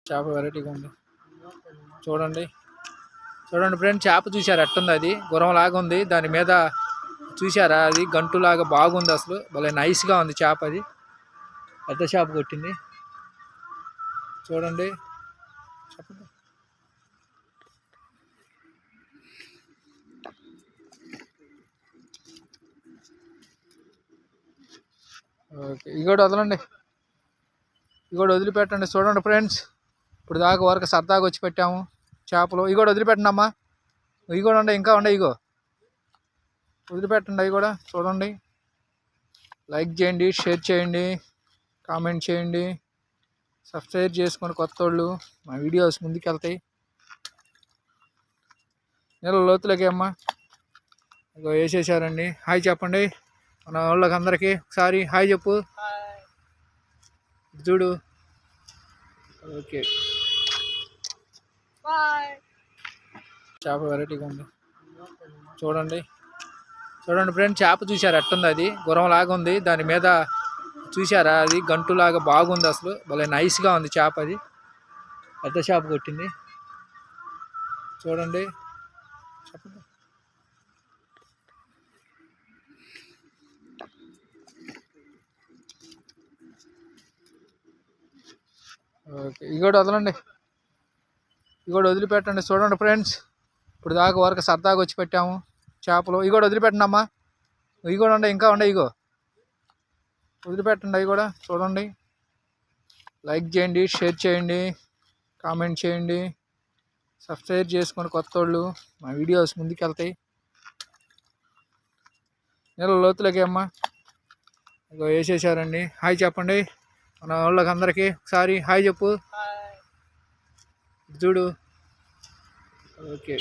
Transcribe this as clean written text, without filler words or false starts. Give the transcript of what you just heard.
చేప వెరైటీగా ఉంది చూడండి. చూడండి ఫ్రెండ్, చేప చూసారా ఎట్టుంది? అది గుర్రంలాగా ఉంది. దాని మీద చూసారా, అది గంటులాగా బాగుంది. అసలు భలే నైస్గా ఉంది చేప. అది పెద్ద చేప కొట్టింది చూడండి. చెప్పండి. ఓకే, ఇవి కూడా వదలండి, ఇవి కూడా వదిలిపెట్టండి. చూడండి ఫ్రెండ్స్, ఇప్పుడు దాకా వరకు సరదాగా వచ్చి పెట్టాము చేపలు. ఇవి కూడా వదిలిపెట్టండి అమ్మా, ఇవి కూడా ఉండే, ఇంకా ఉండే, ఇగో వదిలిపెట్టండి. అవి కూడా చూడండి. లైక్ చేయండి, షేర్ చేయండి, కామెంట్ చేయండి, సబ్స్క్రైబ్ చేసుకోండి. కొత్త వాళ్ళు మా వీడియోస్ ముందుకెళ్తాయి. నీళ్ళ లోతులకి అమ్మా ఇగో వేసేసారండి. హాయ్ చెప్పండి మన వాళ్ళకి అందరికీ. ఒకసారి హాయ్ చెప్పు, చూడు. ఓకే, చేప వెరైటీగా ఉంది చూడండి. చూడండి ఫ్రెండ్, చేప చూసారా ఎట్టుంది? అది గుర్రంలాగా ఉంది. దాని మీద చూసారా, అది గంటులాగా బాగుంది. అసలు భలే నైస్గా ఉంది చేప. అది పెద్ద చేప కొట్టింది చూడండి. చెప్పండి. ఓకే, ఇవి కూడా వదలండి, ఇవి కూడా వదిలిపెట్టండి. చూడండి ఫ్రెండ్స్, ఇప్పుడు దాకా వరకు సరదాగా వచ్చి పెట్టాము చేపలు. ఇవి కూడా వదిలిపెట్టండి అమ్మా, ఇవి కూడా ఉండే, ఇంకా ఉండే, ఇగో వదిలిపెట్టండి. అవి కూడా చూడండి. లైక్ చేయండి, షేర్ చేయండి, కామెంట్ చేయండి, సబ్స్క్రైబ్ చేసుకోండి. కొత్త వాళ్ళు మా వీడియోస్ ముందుకెళ్తాయి. నీళ్ళ లోతులకి అమ్మా ఇగో వేసేసారండి. హాయ్ చెప్పండి మన వాళ్ళకి అందరికీ. ఒకసారి హాయ్ చెప్పు, చూడు. ఓకే.